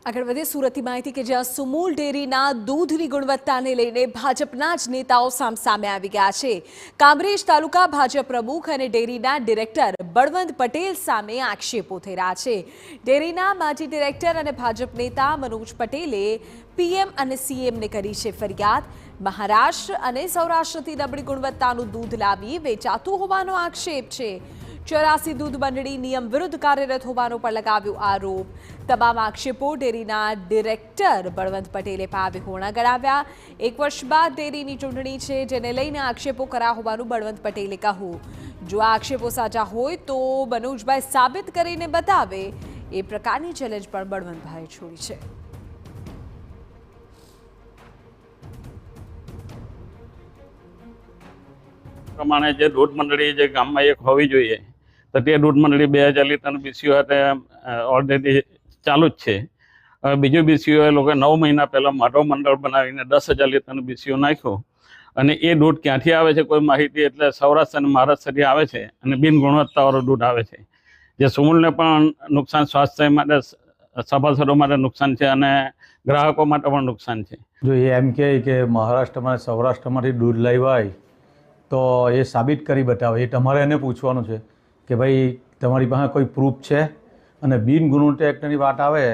આગળ વધીએ સુરતની માહિતી કે જ્યાં સુમૂલ ડેરીના દૂધની ગુણવત્તાને લઈને ભાજપના જ નેતાઓ સામસામે આવી ગયા છે। કામરેજ તાલુકા ભાજપ પ્રમુખ અને ડેરીના ડિરેક્ટર બળવંત પટેલ સામે આક્ષેપો થઈ રહ્યા છે। ડેરીના માજી ડિરેક્ટર અને ભાજપ નેતા મનોજ પટેલે પીએમ અને સીએમને કરી છે ફરિયાદ। મહારાષ્ટ્ર અને સૌરાષ્ટ્રથી નબળી ગુણવત્તાનું દૂધ લાવી વેચાતું હોવાનો આક્ષેપ છે। 84 દૂધ મંડળી નિયમ વિરુદ્ધ કાર્યરત હોવાનો પણ લગાવ્યો આરોપ। તમામ આક્ષેપો ડેરીના ડિરેક્ટર બળવંત પટેલે પાવેહોણા ગણાવ્યા। 1 વર્ષ બાદ ડેરીની ચૂંટણી છે, જેને લઈને આક્ષેપો કર્યા હોવાનું બળવંત પટેલે કહ્યું। જો આ આક્ષેપો સાચા હોય તો મનોજભાઈ સાબિત કરીને બતાવે, એ પ્રકારની ચેલેન્જ પણ બળવંતભાઈએ છોડી છે। પ્રમાણે જે દૂધ મંડળી જે ગામમાં એક હોવી જોઈએ, તો તે દૂધ મંડળી 2000 લીટરનું બીસીઓ ઓલરેડી ચાલુ જ છે। હવે બીજું બીસીઓ એ લોકો 9 મહિના પહેલાં માધવ મંડળ બનાવીને 10,000 લીટરનું બીસીઓ નાખ્યું, અને એ દૂધ ક્યાંથી આવે છે કોઈ માહિતી, એટલે સૌરાષ્ટ્ર અને મહારાષ્ટ્રથી આવે છે અને બિન ગુણવત્તાવાળું દૂધ આવે છે, જે સુમૂલને પણ નુકસાન, સ્વાસ્થ્ય માટે, સભાસદો માટે નુકસાન છે અને ગ્રાહકો માટે પણ નુકસાન છે। જો એ એમ કહે કે મહારાષ્ટ્રમાં સૌરાષ્ટ્રમાંથી દૂધ લાવ્યા તો એ સાબિત કરી બતાવે, એ તમારે એને પૂછવાનું છે કે ભાઈ તમારી પાસે કોઈ પ્રૂફ છે। અને બિન ગુણવત્તાયુક્તની વાત આવે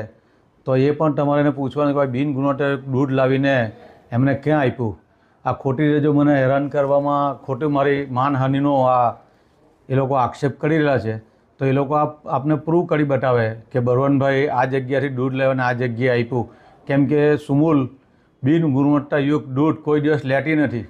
તો એ પણ તમારે એને પૂછવાનું કે ભાઈ બિન ગુણવત્તાયુક્ત દૂધ લાવીને એમને ક્યાં આપ્યું। આ ખોટી રીતે જો મને હેરાન કરવામાં, ખોટી મારી માનહાનિનો એ લોકો આક્ષેપ કરી રહ્યા છે, તો એ લોકો આપને પ્રૂવ કરી બતાવે કે બળવંતભાઈ આ જગ્યાથી દૂધ લાવીને આ જગ્યાએ આપ્યું। કેમ કે સુમૂલ બિન ગુણવત્તાયુક્ત દૂધ કોઈ દિવસ લેતી નથી।